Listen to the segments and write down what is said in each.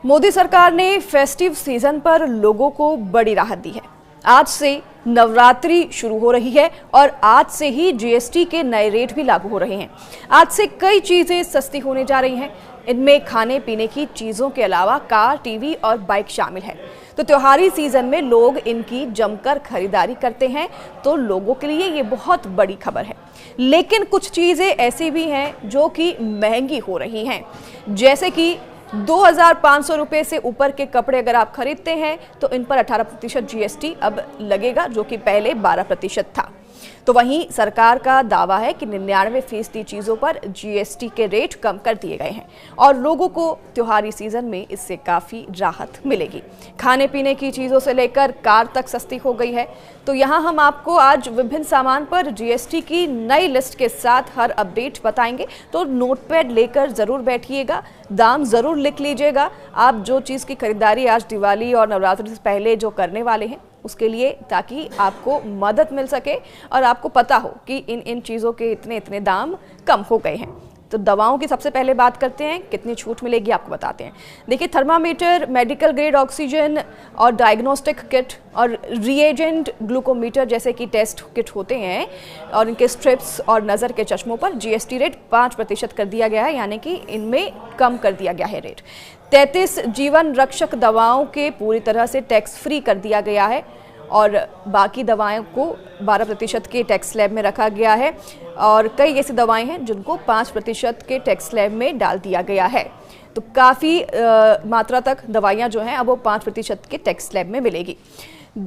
मोदी सरकार ने festive season पर लोगों को बड़ी राहत दी है। आज से नवरात्रि शुरू हो रही है और आज से ही जीएसटी के नए रेट भी लागू हो रहे हैं। आज से कई चीजें सस्ती होने जा रही हैं। इनमें खाने पीने की चीजों के अलावा कार, टीवी और बाइक शामिल है। तो त्योहारी सीजन में लोग इनकी जमकर खरीदारी करते हैं, तो लोगों के लिए ये बहुत बड़ी खबर है। लेकिन कुछ चीजें ऐसी भी हैं जो कि महंगी हो रही हैं, जैसे कि 2,500 रुपये से ऊपर के कपड़े अगर आप खरीदते हैं तो इन पर 18% जीएसटी अब लगेगा, जो कि पहले 12% था। तो वहीं सरकार का दावा है कि 99% चीज़ों पर जीएसटी के रेट कम कर दिए गए हैं और लोगों को त्योहारी सीजन में इससे काफ़ी राहत मिलेगी। खाने पीने की चीज़ों से लेकर कार तक सस्ती हो गई है। तो यहाँ हम आपको आज विभिन्न सामान पर जीएसटी की नई लिस्ट के साथ हर अपडेट बताएंगे, तो नोटपैड लेकर ज़रूर बैठिएगा, दाम ज़रूर लिख लीजिएगा। आप जो चीज़ की खरीदारी आज दिवाली और नवरात्रि से पहले जो करने वाले हैं उसके लिए, ताकि आपको मदद मिल सके और आपको पता हो कि इन चीज़ों के इतने दाम कम हो गए हैं। तो दवाओं की सबसे पहले बात करते हैं, कितनी छूट मिलेगी आपको बताते हैं। देखिए, थर्मामीटर, मेडिकल ग्रेड ऑक्सीजन और डायग्नोस्टिक किट और रिएजेंट, ग्लूकोमीटर जैसे कि टेस्ट किट होते हैं और इनके स्ट्रिप्स और नज़र के चश्मों पर जीएसटी रेट 5% कर दिया गया है, यानी कि इनमें कम कर दिया गया है रेट। 33 जीवन रक्षक दवाओं के पूरी तरह से टैक्स फ्री कर दिया गया है और बाकी दवाओं को 12% के टैक्स स्लैब में रखा गया है और कई ऐसी दवाएं हैं जिनको 5% के टैक्स स्लैब में डाल दिया गया है। तो काफ़ी मात्रा तक दवाइयां जो हैं अब वो 5% के टैक्स स्लैब में मिलेगी।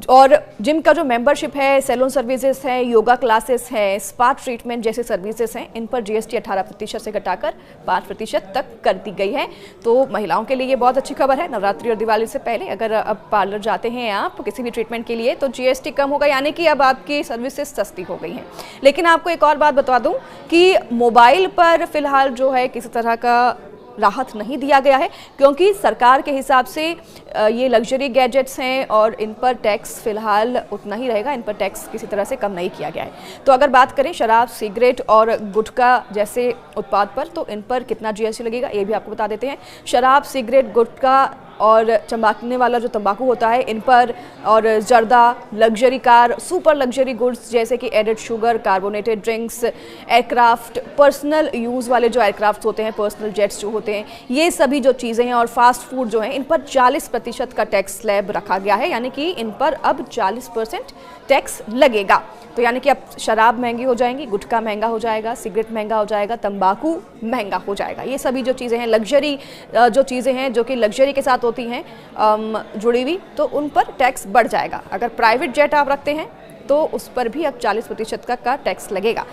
और जिम का जो मेंबरशिप है, सैलून सर्विसेज हैं, योगा क्लासेस हैं, स्पा ट्रीटमेंट जैसे सर्विसेज हैं, इन पर जीएसटी 18% से घटाकर 5% तक कर दी गई है। तो महिलाओं के लिए ये बहुत अच्छी खबर है। नवरात्रि और दिवाली से पहले अगर अब पार्लर जाते हैं आप किसी भी ट्रीटमेंट के लिए, तो जीएसटी कम होगा, यानी कि अब आपकी सर्विसेज सस्ती हो गई हैं। लेकिन आपको एक और बात बता दूं कि मोबाइल पर फिलहाल जो है किसी तरह का राहत नहीं दिया गया है, क्योंकि सरकार के हिसाब से ये लग्जरी गैजेट्स हैं और इन पर टैक्स फिलहाल उतना ही रहेगा, इन पर टैक्स किसी तरह से कम नहीं किया गया है। तो अगर बात करें शराब, सिगरेट और गुटखा जैसे उत्पाद पर, तो इन पर कितना जीएसटी लगेगा ये भी आपको बता देते हैं। शराब, सिगरेट, गुटखा और चमकने वाला जो तंबाकू होता है इन पर, और जर्दा, luxury car, super luxury goods जैसे कि added sugar, carbonated drinks, aircraft, personal use वाले जो एयरक्राफ्ट होते हैं, पर्सनल जेट्स जो होते हैं, ये सभी जो चीज़ें हैं, और फास्ट फूड जो हैं, इन पर 40% का टैक्स स्लैब रखा गया है, यानी कि इन पर अब 40% टैक्स लगेगा। तो यानी कि अब शराब महंगी हो जाएंगी, गुटखा महंगा हो जाएगा, सिगरेट महंगा हो जाएगा, तंबाकू महंगा हो जाएगा। ये सभी जो चीज़ें हैं, लग्जरी जो चीज़ें हैं जो कि लग्जरी के साथ होती हैं जुड़ी हुई, तो उन पर टैक्स बढ़ जाएगा। अगर प्राइवेट जेट आप रखते हैं तो उस पर भी अब 40% का टैक्स लगेगा।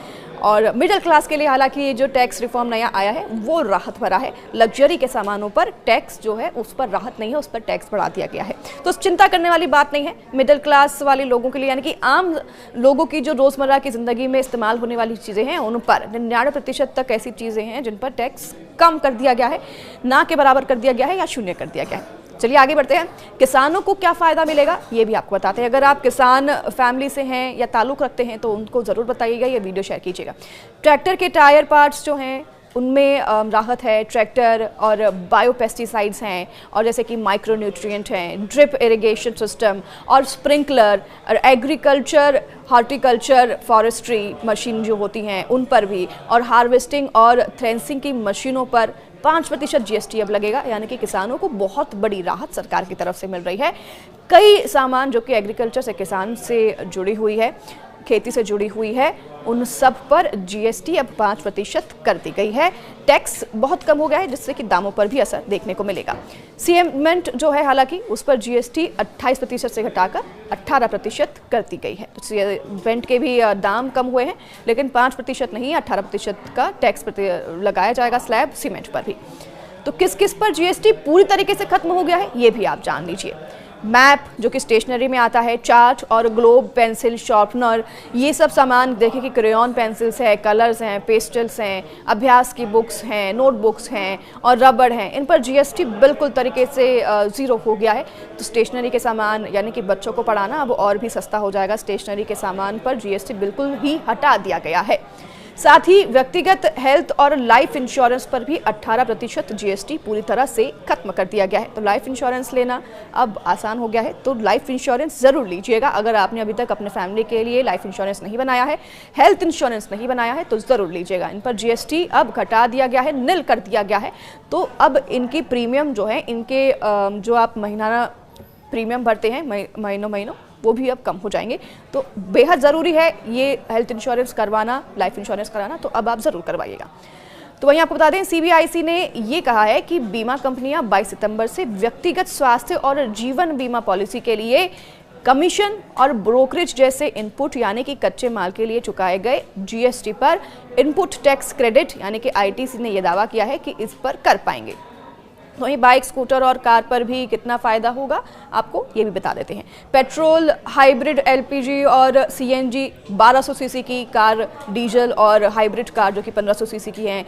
और मिडिल क्लास के लिए हालांकि ये जो टैक्स रिफॉर्म नया आया है वो राहत भरा है। लग्जरी के सामानों पर टैक्स जो है उस पर राहत नहीं है, उस पर टैक्स बढ़ा दिया गया है। तो चिंता करने वाली बात नहीं है मिडिल क्लास वाले लोगों के लिए, यानी कि आम लोगों की जो रोज़मर्रा की ज़िंदगी में इस्तेमाल होने वाली चीज़ें हैं उन पर 99% तक ऐसी चीज़ें हैं जिन पर टैक्स कम कर दिया गया है, ना के बराबर कर दिया गया है या शून्य कर दिया गया है। चलिए आगे बढ़ते हैं। किसानों को क्या फ़ायदा मिलेगा ये भी आपको बताते हैं। अगर आप किसान फैमिली से हैं या ताल्लुक़ रखते हैं तो उनको ज़रूर बताइएगा, ये वीडियो शेयर कीजिएगा। ट्रैक्टर के टायर पार्ट्स जो हैं उनमें राहत है। ट्रैक्टर और बायोपेस्टिसाइड्स हैं, और जैसे कि माइक्रो न्यूट्रिएंट हैं, ड्रिप इरिगेशन सिस्टम और स्प्रिंकलर, और एग्रीकल्चर, हॉर्टिकल्चर, फॉरेस्ट्री मशीन जो होती हैं उन पर भी, और हार्वेस्टिंग और थ्रेसिंग की मशीनों पर 5% जीएसटी अब लगेगा, यानी कि किसानों को बहुत बड़ी राहत सरकार की तरफ से मिल रही है। कई सामान जो कि एग्रीकल्चर से, किसान से जुड़ी हुई है, खेती से जुड़ी हुई है, उन सब पर जीएसटी अब 5% कर दी गई है। टैक्स बहुत कम हो गया है, जिससे कि दामों पर भी असर देखने को मिलेगा। सीमेंट जो है हालांकि उस पर जीएसटी 28% से घटाकर 18% कर दी गई है। तो सीमेंट के भी दाम कम हुए हैं, लेकिन 5% नहीं, 18% का टैक्स लगाया जाएगा स्लैब सीमेंट पर भी। तो किस किस पर जीएसटी पूरी तरीके से खत्म हो गया है ये भी आप जान लीजिए। मैप जो कि स्टेशनरी में आता है, चार्ट और ग्लोब, पेंसिल, शार्पनर, ये सब सामान देखिए कि क्रेयॉन पेंसिल्स हैं, कलर्स हैं, पेस्टल्स हैं, अभ्यास की बुक्स हैं, नोटबुक्स हैं और रबड़ हैं, इन पर जीएसटी बिल्कुल तरीके से ज़ीरो हो गया है। तो स्टेशनरी के सामान, यानी कि बच्चों को पढ़ाना अब और भी सस्ता हो जाएगा। स्टेशनरी के सामान पर जीएसटी बिल्कुल ही हटा दिया गया है। साथ ही व्यक्तिगत हेल्थ और लाइफ इंश्योरेंस पर भी 18% जीएसटी पूरी तरह से खत्म कर दिया गया है। तो लाइफ इंश्योरेंस लेना अब आसान हो गया है, तो लाइफ इंश्योरेंस जरूर लीजिएगा। अगर आपने अभी तक अपने फैमिली के लिए लाइफ इंश्योरेंस नहीं बनाया है, हेल्थ इंश्योरेंस नहीं बनाया है, तो जरूर लीजिएगा। इन पर जीएसटी अब घटा दिया गया है, निल कर दिया गया है। तो अब इनकी प्रीमियम जो है, इनके जो आप महीना प्रीमियम भरते हैं महीनों वो भी अब कम हो जाएंगे। तो बेहद ज़रूरी है ये हेल्थ इंश्योरेंस करवाना, लाइफ इंश्योरेंस कराना, तो अब आप ज़रूर करवाइएगा। तो वहीं आपको बता दें, सीबीआईसी ने ये कहा है कि बीमा कंपनियां 22 सितंबर से व्यक्तिगत स्वास्थ्य और जीवन बीमा पॉलिसी के लिए कमीशन और ब्रोकरेज जैसे इनपुट यानी कि कच्चे माल के लिए चुकाए गए जीएसटी पर इनपुट टैक्स क्रेडिट यानी कि आईटीसी ने यह दावा किया है कि इस पर कर पाएंगे। वहीं बाइक, स्कूटर और कार पर भी कितना फ़ायदा होगा आपको ये भी बता देते हैं। पेट्रोल, हाइब्रिड, एलपीजी और सीएनजी 1200 सीसी की कार, डीजल और हाइब्रिड कार जो कि 1500 सीसी की हैं,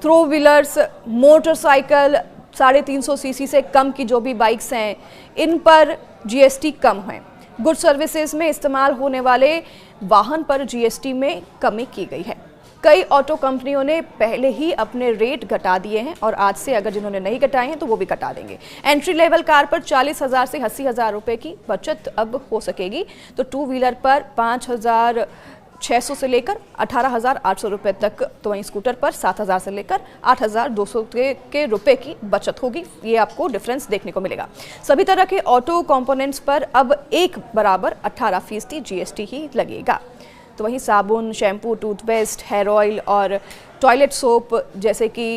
थ्रो व्हीलर्स, मोटरसाइकिल 350 सीसी से कम की जो भी बाइक्स हैं, इन पर जीएसटी कम है। गुड सर्विसेज में इस्तेमाल होने वाले वाहन पर जीएसटी में कमी की गई है। कई ऑटो कंपनियों ने पहले ही अपने रेट घटा दिए हैं और आज से अगर जिन्होंने नहीं घटाए हैं तो वो भी घटा देंगे। एंट्री लेवल कार पर 40,000 से 80,000 रुपए की बचत अब हो सकेगी। तो टू व्हीलर पर 5,600 से लेकर 18,800 रुपए तक, तो वहीं स्कूटर पर 7,000 से लेकर 8,200 के रुपए की बचत होगी। ये आपको डिफरेंस देखने को मिलेगा। सभी तरह के ऑटो कंपोनेंट्स पर अब एक बराबर 18% जीएसटी ही लगेगा। तो वहीं साबुन, शैम्पू, टूथपेस्ट, हेयर ऑयल और टॉयलेट सोप जैसे कि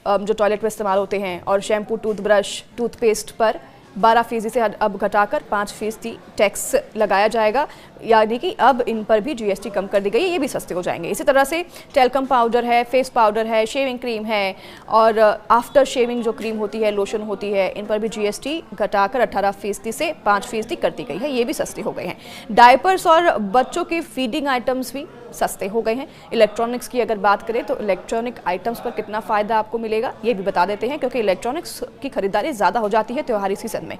जो टॉयलेट में इस्तेमाल होते हैं, और शैम्पू, टूथब्रश, टूथपेस्ट पर 12% से अब घटाकर 5% टैक्स लगाया जाएगा, यानी कि अब इन पर भी जीएसटी कम कर दी गई है, ये भी सस्ते हो जाएंगे। इसी तरह से टेल्कम पाउडर है, फेस पाउडर है, शेविंग क्रीम है और आफ्टर शेविंग जो क्रीम होती है, लोशन होती है, इन पर भी जीएसटी घटाकर 18% से 5% कर दी गई है, ये भी सस्ते हो गए हैं। डायपर्स और बच्चों के फीडिंग आइटम्स भी सस्ते हो गए हैं। इलेक्ट्रॉनिक्स की अगर बात करें तो इलेक्ट्रॉनिक आइटम्स पर कितना फ़ायदा आपको मिलेगा ये भी बता देते हैं, क्योंकि इलेक्ट्रॉनिक्स की खरीदारी ज़्यादा हो जाती है त्योहारी सीजन में।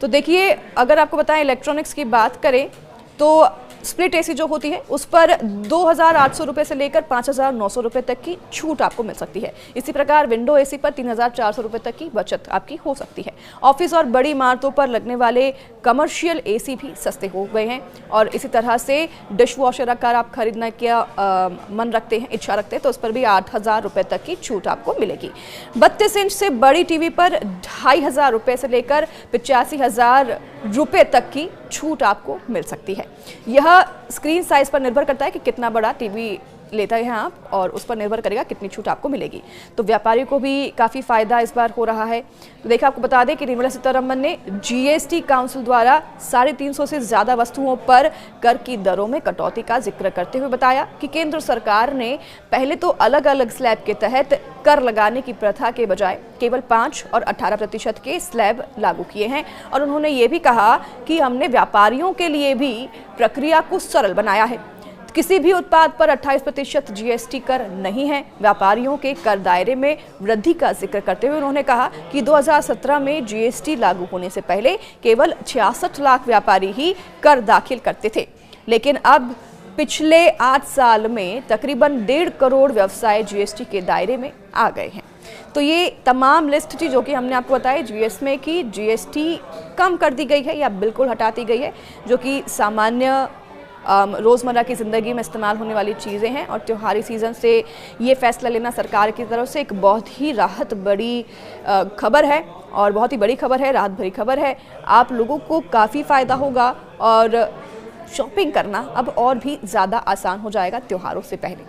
तो देखिए, अगर आपको बताएं इलेक्ट्रॉनिक्स की बात करें तो स्प्लिट एसी जो होती है उस पर 2,800 रुपये से लेकर 5,900 रुपये तक की छूट आपको मिल सकती है। इसी प्रकार विंडो एसी पर 3,400 रुपये तक की बचत आपकी हो सकती है। ऑफिस और बड़ी इमारतों पर लगने वाले कमर्शियल एसी भी सस्ते हो गए हैं। और इसी तरह से डिश वॉशर अगर आप खरीदने का मन रखते हैं, इच्छा रखते हैं, तो उस पर भी 8,000 रुपये तक की छूट आपको मिलेगी। 32 इंच से बड़ी टीवी पर 2,500 रुपये से लेकर 85,000 रुपये तक की छूट आपको मिल सकती है। यह स्क्रीन साइज पर निर्भर करता है कि कितना बड़ा टीवी लेता है आप, और उस पर निर्भर करेगा कितनी छूट आपको मिलेगी। तो व्यापारियों को भी काफ़ी फायदा इस बार हो रहा है। तो देखा, आपको बता दें कि निर्मला सीतारमण ने जीएसटी काउंसिल द्वारा 350 से ज़्यादा वस्तुओं पर कर की दरों में कटौती का जिक्र करते हुए बताया कि केंद्र सरकार ने पहले तो अलग अलग स्लैब के तहत कर लगाने की प्रथा के बजाय केवल 5 और 18% के स्लैब लागू किए हैं। और उन्होंने ये भी कहा कि हमने व्यापारियों के लिए भी प्रक्रिया को सरल बनाया है। किसी भी उत्पाद पर 28% जीएसटी कर नहीं है। व्यापारियों के कर दायरे में वृद्धि का जिक्र करते हुए उन्होंने कहा कि 2017 में जीएसटी लागू होने से पहले केवल 66 लाख व्यापारी ही कर दाखिल करते थे, लेकिन अब पिछले 8 साल में तकरीबन 1.5 करोड़ व्यवसाय जीएसटी के दायरे में आ गए हैं। तो ये तमाम लिस्ट थी जो कि हमने आपको बताई जीएसटी की। जीएसटी कम कर दी गई है या बिल्कुल हटा दी गई है, जो कि सामान्य रोज़मर्रा की ज़िंदगी में इस्तेमाल होने वाली चीज़ें हैं। और त्योहारी सीज़न से ये फैसला लेना सरकार की तरफ से एक बहुत ही राहत बड़ी खबर है, और बहुत ही बड़ी खबर है, राहत भरी खबर है। आप लोगों को काफ़ी फ़ायदा होगा और शॉपिंग करना अब और भी ज़्यादा आसान हो जाएगा त्योहारों से पहले।